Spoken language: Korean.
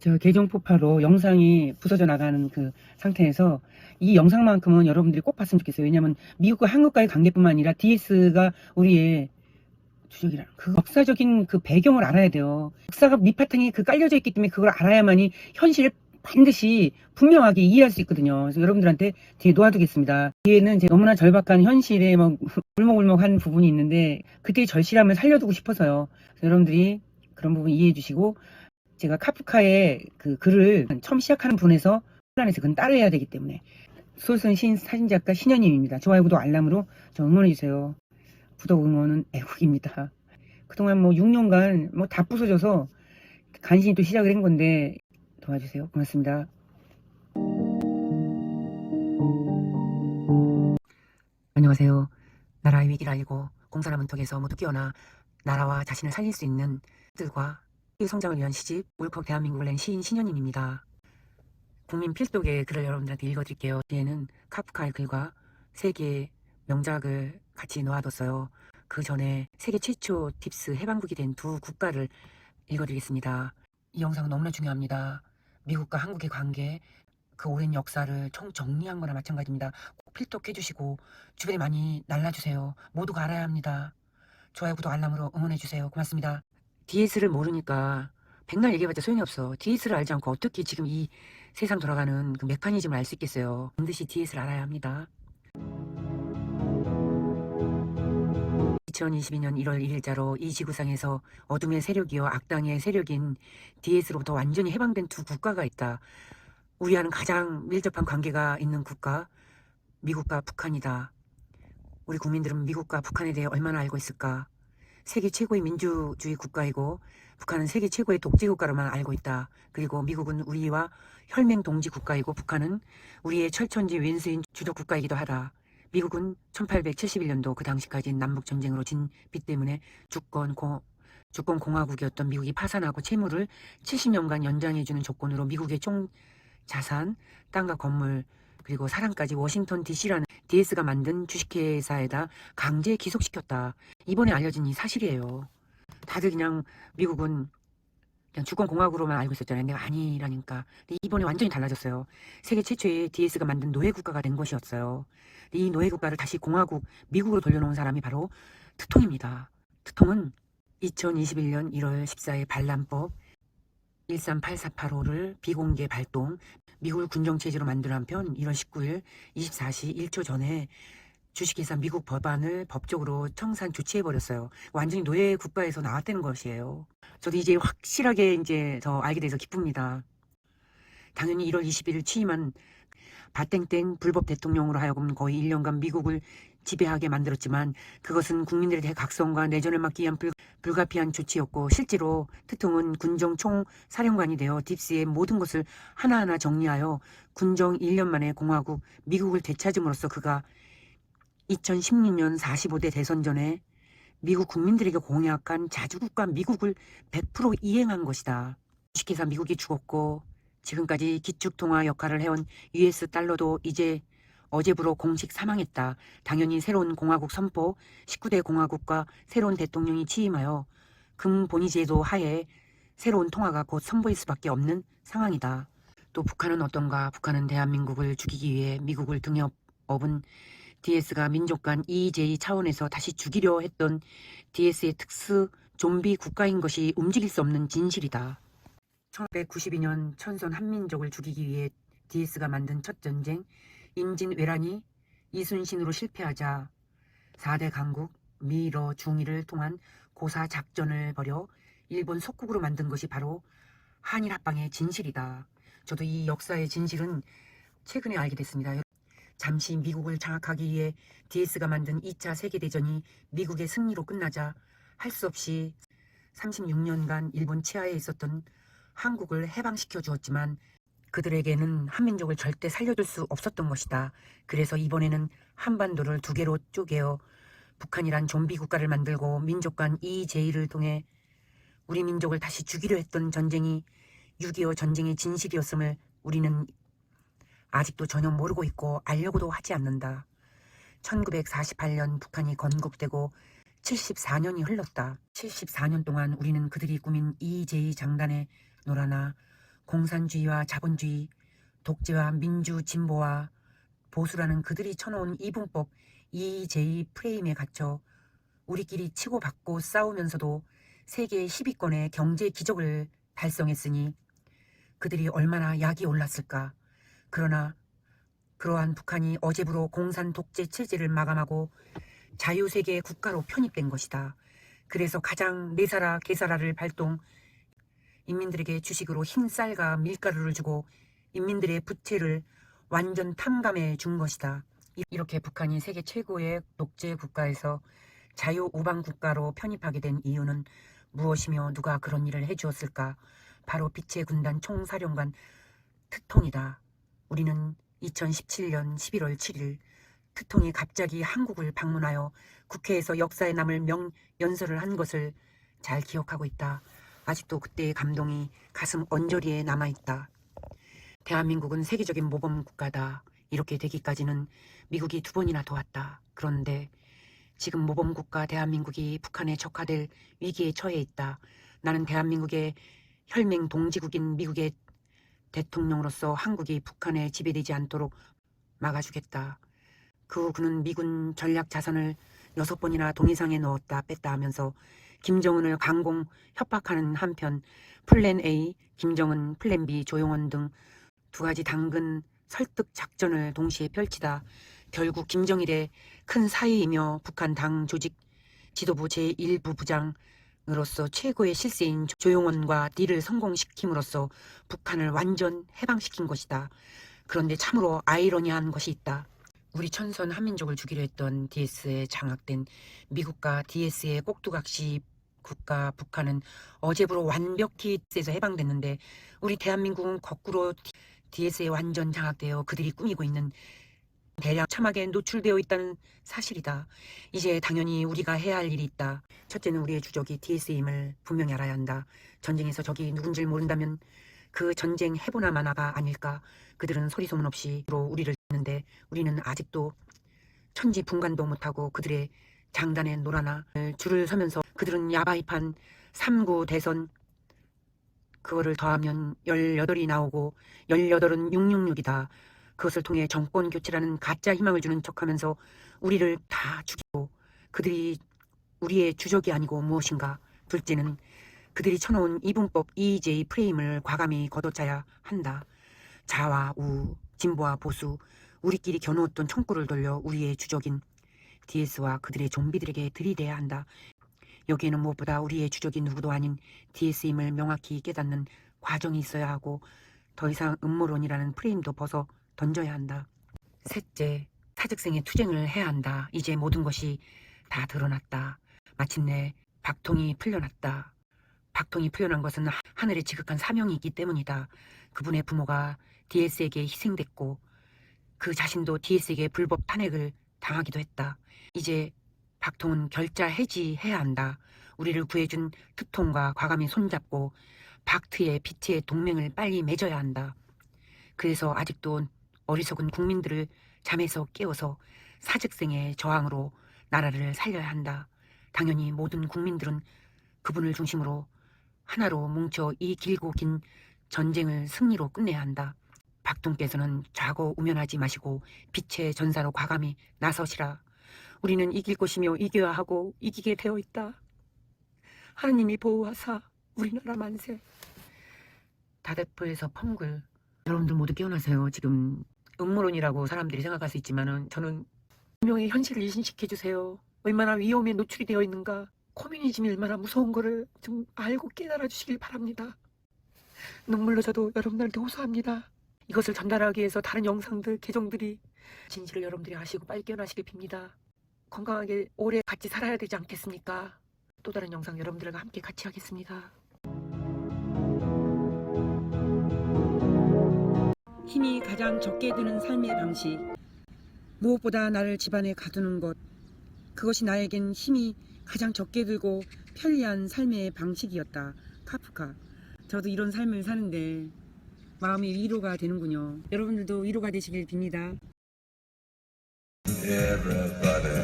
저 계정 폭파로 영상이 부서져 나가는 그 상태에서 이 영상만큼은 여러분들이 꼭 봤으면 좋겠어요. 왜냐면 미국과 한국과의 관계뿐만 아니라 DS가 우리의 주적이라는 그 역사적인 그 배경을 알아야 돼요. 역사가 밑바탕이 그 깔려져 있기 때문에 그걸 알아야만이 현실을 반드시 분명하게 이해할 수 있거든요. 그래서 여러분들한테 뒤에 놓아두겠습니다. 뒤에는 이제 너무나 절박한 현실에 뭐 울먹울먹한 부분이 있는데 그때의 절실함을 살려두고 싶어서요. 그래서 여러분들이 그런 부분 이해해 주시고, 제가 카프카의 그 글을 처음 시작하는 분에서 혼란해서 그건 따라해야 되기 때문에 소설 시인 사진작가 신현임입니다. 좋아요, 구독, 알람으로 저 응원해주세요. 구독, 응원은 애국입니다. 그동안 뭐 6년간 뭐 다 부서져서 간신히 또 시작을 한 건데 도와주세요. 고맙습니다. 안녕하세요. 나라의 위기를 알고 공산화 문턱에서 모두 깨어나 나라와 자신을 살릴 수 있는 들과 성장을 위한 시집 울컥 대한민국을 낸 시인 신현임입니다. 국민 필독의 글을 여러분들한테 읽어드릴게요. 뒤에는 카프카의 글과 세 개의 명작을 같이 놓아뒀어요. 그 전에 세계 최초 팁스 해방국이 된 두 국가를 읽어드리겠습니다. 이 영상은 너무나 중요합니다. 미국과 한국의 관계, 그 오랜 역사를 정리한 거나 마찬가지입니다. 꼭 필독해주시고 주변에 많이 날라주세요. 모두가 알아야 합니다. 좋아요, 구독, 알람으로 응원해주세요. 고맙습니다. DS를 모르니까 백날 얘기해봤자 소용이 없어. DS를 알지 않고 어떻게 지금 이 세상 돌아가는 그 메커니즘을 알 수 있겠어요. 반드시 DS를 알아야 합니다. 2022년 1월 1일자로 이 지구상에서 어둠의 세력이요 악당의 세력인 DS로부터 완전히 해방된 두 국가가 있다. 우리와는 가장 밀접한 관계가 있는 국가, 미국과 북한이다. 우리 국민들은 미국과 북한에 대해 얼마나 알고 있을까? 세계 최고의 민주주의 국가이고 북한은 세계 최고의 독재 국가로만 알고 있다. 그리고 미국은 우리와 혈맹 동지 국가이고 북한은 우리의 철천지 왼수인 주적 국가이기도 하다. 미국은 1871년도 그 당시까지 남북전쟁으로 진 빚 때문에 주권공화국이었던 미국이 파산하고 채무를 70년간 연장해주는 조건으로 미국의 총 자산, 땅과 건물, 그리고 사람까지 워싱턴 DC라는 DS가 만든 주식회사에다 강제 기속시켰다. 이번에 알려진 이 사실이에요. 다들 그냥 미국은 그냥 주권공화국으로만 알고 있었잖아요. 내가 아니라니까. 근데 이번에 완전히 달라졌어요. 세계 최초의 DS가 만든 노예국가가 된 것이었어요. 이 노예국가를 다시 공화국, 미국으로 돌려놓은 사람이 바로 트통입니다. 트통은 2021년 1월 14일 반란법 13848호를 비공개 발동, 미국을 군정체제로 만든 한편 1월 19일 24시 1초 전에 주식회사 미국 법안을 법적으로 청산 조치해버렸어요. 완전히 노예 국가에서 나왔다는 것이에요. 저도 이제 확실하게 이제 더 알게 돼서 기쁩니다. 당연히 1월 20일 취임한 바땡땡 불법 대통령으로 하여금 거의 1년간 미국을 지배하게 만들었지만 그것은 국민들의 대각성과 내전을 막기 위한 불가피한 조치였고, 실제로 트통은 군정 총사령관이 되어 딥스의 모든 것을 하나하나 정리하여 군정 1년 만에 공화국 미국을 되찾음으로써 그가 2016년 45대 대선 전에 미국 국민들에게 공약한 자주국가 미국을 100% 이행한 것이다. 주식회사 미국이 죽었고 지금까지 기축통화 역할을 해온 US 달러도 이제 어제부로 공식 사망했다. 당연히 새로운 공화국 선포, 19대 공화국과 새로운 대통령이 취임하여 금본위제도 하에 새로운 통화가 곧 선보일 수밖에 없는 상황이다. 또 북한은 어떤가? 북한은 대한민국을 죽이기 위해 미국을 등에 업은 DS가 민족 간 EJ 차원에서 다시 죽이려 했던 DS의 특수 좀비 국가인 것이 움직일 수 없는 진실이다. 1992년 천선 한민족을 죽이기 위해 DS가 만든 첫 전쟁 임진왜란이 이순신으로 실패하자 4대 강국 미러 중일을 통한 고사 작전을 벌여 일본 속국으로 만든 것이 바로 한일합방의 진실이다. 저도 이 역사의 진실은 최근에 알게 됐습니다. 잠시 미국을 장악하기 위해 DS가 만든 2차 세계대전이 미국의 승리로 끝나자 할 수 없이 36년간 일본 치하에 있었던 한국을 해방시켜 주었지만 그들에게는 한민족을 절대 살려둘 수 없었던 것이다. 그래서 이번에는 한반도를 두 개로 쪼개어 북한이란 좀비 국가를 만들고 민족 간 EJ를 통해 우리 민족을 다시 죽이려 했던 전쟁이 6.25 전쟁의 진실이었음을 우리는 아직도 전혀 모르고 있고 알려고도 하지 않는다. 1948년 북한이 건국되고 74년이 흘렀다. 74년 동안 우리는 그들이 꾸민 EJ 장단에 놀아나 공산주의와 자본주의, 독재와 민주 진보와 보수라는 그들이 쳐놓은 이분법 EJ 프레임에 갇혀 우리끼리 치고받고 싸우면서도 세계 10위권의 경제 기적을 달성했으니 그들이 얼마나 약이 올랐을까. 그러나 그러한 북한이 어제부로 공산 독재 체제를 마감하고 자유세계 국가로 편입된 것이다. 그래서 가장 내사라 개사라를 발동, 인민들에게 주식으로 흰 쌀과 밀가루를 주고 인민들의 부채를 완전 탕감해 준 것이다. 이렇게 북한이 세계 최고의 독재 국가에서 자유우방 국가로 편입하게 된 이유는 무엇이며 누가 그런 일을 해주었을까? 바로 빛의 군단 총사령관 트통이다. 우리는 2017년 11월 7일 트통이 갑자기 한국을 방문하여 국회에서 역사에 남을 명연설을 한 것을 잘 기억하고 있다. 아직도 그때의 감동이 가슴 언저리에 남아있다. 대한민국은 세계적인 모범 국가다. 이렇게 되기까지는 미국이 2번이나 도왔다. 그런데 지금 모범 국가 대한민국이 북한에 적화될 위기에 처해 있다. 나는 대한민국의 혈맹 동지국인 미국의 대통령으로서 한국이 북한에 지배되지 않도록 막아주겠다. 그 후 그는 미군 전략 자산을 6번이나 동해상에 넣었다 뺐다 하면서 김정은을 강공 협박하는 한편 플랜 A, 김정은, 플랜 B, 조용원 등 2가지 당근 설득 작전을 동시에 펼치다 결국 김정일의 큰 사위이며 북한 당 조직 지도부 제1부 부장으로서 최고의 실세인 조용원과 딜을 성공시킴으로써 북한을 완전 해방시킨 것이다. 그런데 참으로 아이러니한 것이 있다. 우리 천선 한민족을 죽이려 했던 DS에 장악된 미국과 DS의 꼭두각시 국가 북한은 어제부로 완벽히 DS에서 해방됐는데 우리 대한민국은 거꾸로 DS에 완전 장악되어 그들이 꾸미고 있는 대량 참악에 노출되어 있다는 사실이다. 이제 당연히 우리가 해야 할 일이 있다. 첫째는 우리의 주적이 DS임을 분명히 알아야 한다. 전쟁에서 적이 누군지를 모른다면 그 전쟁 해보나 마나가 아닐까. 그들은 소리소문 없이 우리를 했는데 우리는 아직도 천지분간도 못하고 그들의 장단에 놀아나 줄을 서면서 그들은 야바이판 3구 대선 그거를 더하면 18이 나오고 18은 666이다. 그것을 통해 정권 교체라는 가짜 희망을 주는 척하면서 우리를 다 죽이고 그들이 우리의 주적이 아니고 무엇인가. 둘째는 그들이 쳐놓은 이분법 EJ 프레임을 과감히 걷어차야 한다. 자와 우, 진보와 보수, 우리끼리 겨누었던 총구를 돌려 우리의 주적인 DS와 그들의 좀비들에게 들이대야 한다. 여기에는 무엇보다 우리의 주적이 누구도 아닌 DS임을 명확히 깨닫는 과정이 있어야 하고 더 이상 음모론이라는 프레임도 벗어 던져야 한다. 셋째, 사직생의 투쟁을 해야 한다. 이제 모든 것이 다 드러났다. 마침내 박통이 풀려났다. 박통이 풀려난 것은 하늘의 지극한 사명이 있기 때문이다. 그분의 부모가 DS에게 희생됐고 그 자신도 DS에게 불법 탄핵을 당하기도 했다. 이제 박통은 결자 해지해야 한다. 우리를 구해준 트통과 과감히 손잡고 박트의 빛의 동맹을 빨리 맺어야 한다. 그래서 아직도 어리석은 국민들을 잠에서 깨워서 사직생의 저항으로 나라를 살려야 한다. 당연히 모든 국민들은 그분을 중심으로 하나로 뭉쳐 이 길고 긴 전쟁을 승리로 끝내야 한다. 박통께서는 좌고우면하지 마시고 빛의 전사로 과감히 나서시라. 우리는 이길 것이며 이겨야 하고 이기게 되어 있다. 하느님이 보호하사 우리나라 만세. 다대포에서 펑글. 여러분들 모두 깨어나세요. 지금 음모론이라고 사람들이 생각할 수 있지만은 저는 분명히 현실을 인식해주세요. 얼마나 위험에 노출이 되어 있는가. 커뮤니즘이 얼마나 무서운 거를 좀 알고 깨달아 주시길 바랍니다. 눈물로 저도 여러분들한테 호소합니다. 이것을 전달하기 위해서 다른 영상들, 계정들이 진실을 여러분들이 아시고 빨리 깨어나시길 빕니다. 건강하게 오래 같이 살아야 되지 않겠습니까? 또 다른 영상 여러분들과 함께 같이 하겠습니다. 힘이 가장 적게 드는 삶의 방식. 무엇보다 나를 집안에 가두는 것. 그것이 나에겐 힘이 가장 적게 들고 편리한 삶의 방식이었다. 카프카. 저도 이런 삶을 사는데 마음이 위로가 되는군요. 여러분들도 위로가 되시길 빕니다. Everybody.